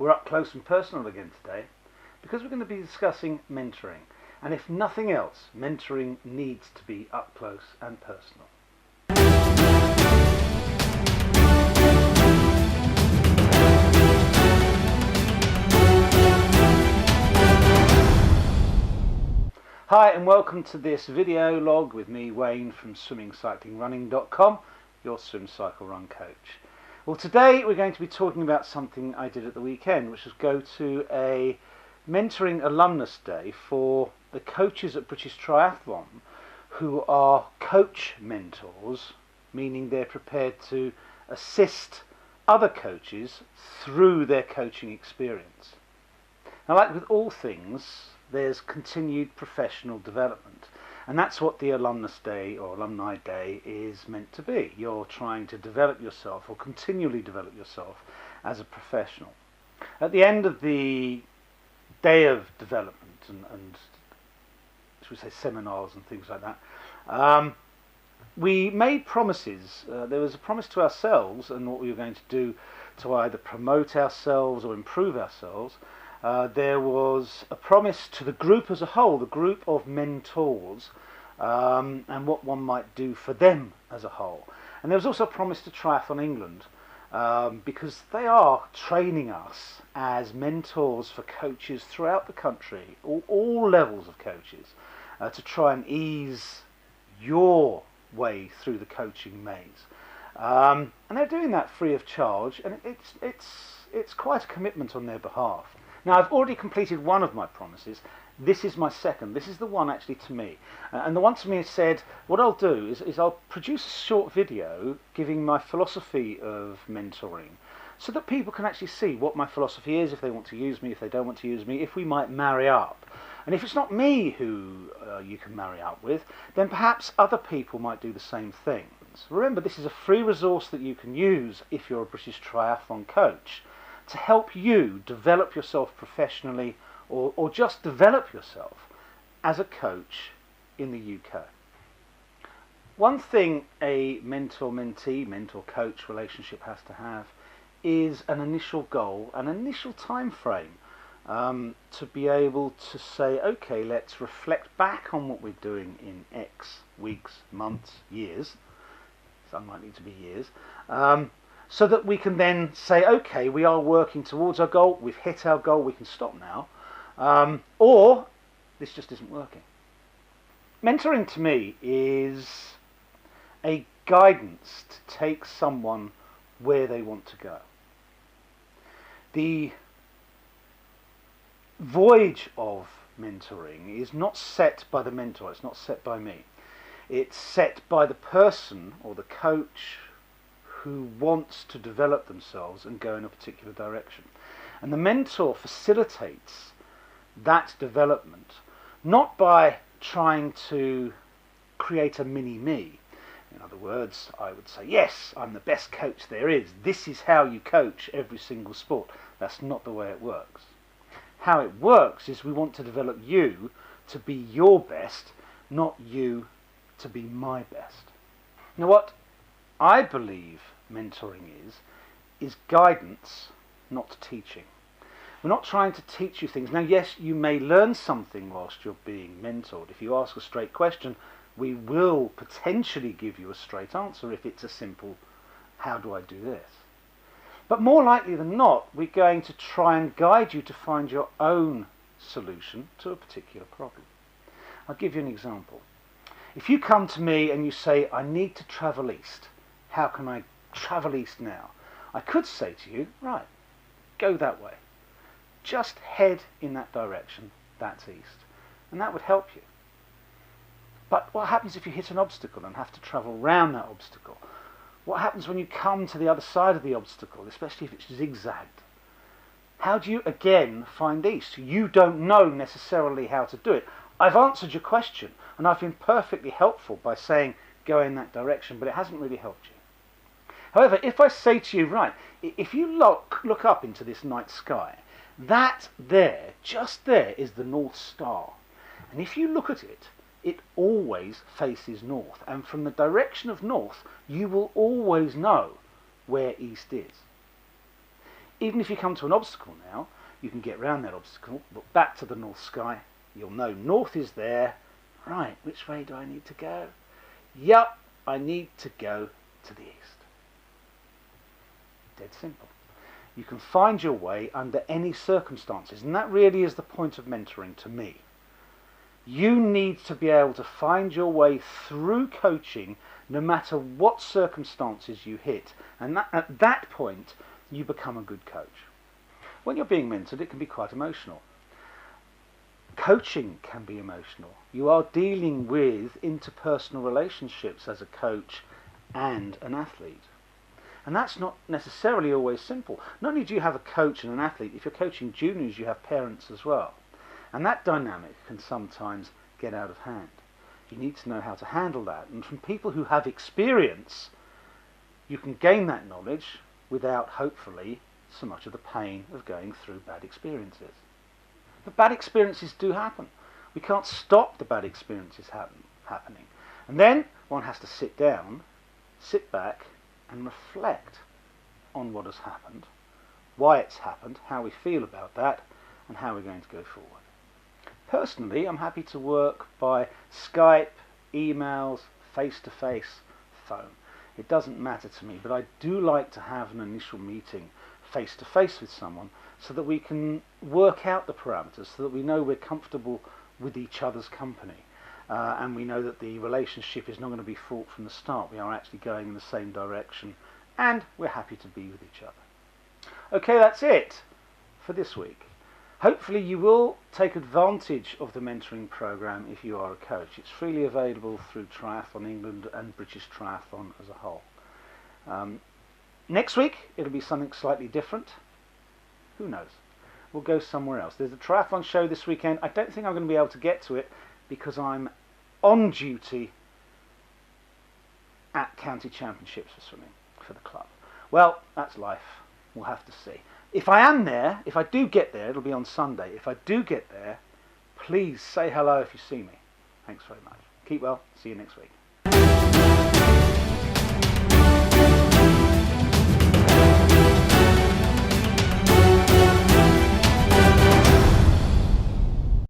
We're up close and personal again today because we're going to be discussing mentoring. And if nothing else, mentoring needs to be up close and personal. Hi and welcome to this video log with me, Wayne, from SwimCycleRunning.com, your SwimCycleRunCoach. Well, today we're going to be talking about something I did at the weekend, which was go to a mentoring alumnus day for the coaches at British Triathlon who are coach mentors, meaning they're prepared to assist other coaches through their coaching experience. Now, like with all things, there's continued professional development, and that's what the Alumnus Day or Alumni Day is meant to be. You're trying to develop yourself or continually develop yourself as a professional. At the end of the day of development and should we say seminars and things like that, we made promises. There was a promise to ourselves and what we were going to do to either promote ourselves or improve ourselves. There was a promise to the group as a whole, the group of mentors, and what one might do for them as a whole. And there was also a promise to Triathlon England, because they are training us as mentors for coaches throughout the country, all levels of coaches, to try and ease your way through the coaching maze. And they're doing that free of charge, and it's quite a commitment on their behalf. Now, I've already completed one of my promises. This is my second. This is the one actually to me. And the one to me said, what I'll do is I'll produce a short video giving my philosophy of mentoring so that people can actually see what my philosophy is, if they want to use me, if they don't want to use me, if we might marry up. And if it's not me who you can marry up with, then perhaps other people might do the same things. Remember, this is a free resource that you can use if you're a British Triathlon coach, to help you develop yourself professionally or just develop yourself as a coach in the UK. One thing a mentor-mentee, mentor-coach relationship has to have is an initial goal, an initial time frame, to be able to say, okay, let's reflect back on what we're doing in X weeks, months, years. It's unlikely to be years. So that we can then say, okay, we are working towards our goal, we've hit our goal, we can stop now, or this just isn't working. Mentoring to me is a guidance to take someone where they want to go. The voyage of mentoring is not set by the mentor, it's not set by me. It's set by the person or the coach who wants to develop themselves and go in a particular direction. And the mentor facilitates that development, not by trying to create a mini-me. In other words, I would say, yes, I'm the best coach there is. This is how you coach every single sport. That's not the way it works. How it works is we want to develop you to be your best, not you to be my best. Now, what I believe mentoring is guidance, not teaching. We're not trying to teach you things. Now, yes, you may learn something whilst you're being mentored. If you ask a straight question, we will potentially give you a straight answer if it's a simple, how do I do this? But more likely than not, we're going to try and guide you to find your own solution to a particular problem. I'll give you an example. If you come to me and you say, I need to travel east, how can I travel east now? I could say to you, right, go that way. Just head in that direction, that's east. And that would help you. But what happens if you hit an obstacle and have to travel round that obstacle? What happens when you come to the other side of the obstacle, especially if it's zigzagged? How do you again find east? You don't know necessarily how to do it. I've answered your question and I've been perfectly helpful by saying go in that direction, but it hasn't really helped you. However, if I say to you, right, if you look up into this night sky, that there, just there, is the North Star. And if you look at it, it always faces north. And from the direction of north, you will always know where east is. Even if you come to an obstacle now, you can get around that obstacle, look back to the north sky, you'll know north is there. Right, which way do I need to go? Yup, I need to go to the east. Dead simple. You can find your way under any circumstances, and that really is the point of mentoring to me. You need to be able to find your way through coaching no matter what circumstances you hit, and at that point you become a good coach. When you're being mentored, it can be quite emotional. Coaching can be emotional. You are dealing with interpersonal relationships as a coach and an athlete. And that's not necessarily always simple. Not only do you have a coach and an athlete, if you're coaching juniors, you have parents as well. And that dynamic can sometimes get out of hand. You need to know how to handle that. And from people who have experience, you can gain that knowledge without, hopefully, so much of the pain of going through bad experiences. But bad experiences do happen. We can't stop the bad experiences happening. And then one has to sit down, sit back, and reflect on what has happened, why it's happened, how we feel about that, and how we're going to go forward. Personally, I'm happy to work by Skype, emails, face-to-face, phone. It doesn't matter to me, but I do like to have an initial meeting face-to-face with someone so that we can work out the parameters, so that we know we're comfortable with each other's company. And we know that the relationship is not going to be fraught from the start. We are actually going in the same direction, and we're happy to be with each other. Okay, that's it for this week. Hopefully you will take advantage of the mentoring program if you are a coach. It's freely available through Triathlon England and British Triathlon as a whole. Next week it'll be something slightly different. Who knows? We'll go somewhere else. There's a triathlon show this weekend. I don't think I'm going to be able to get to it because I'm on duty at county championships for swimming for the club. Well, that's life. We'll have to see. If I am there, if I do get there, it'll be on Sunday. If I do get there, please say hello if you see me. Thanks very much. Keep well. See you next week.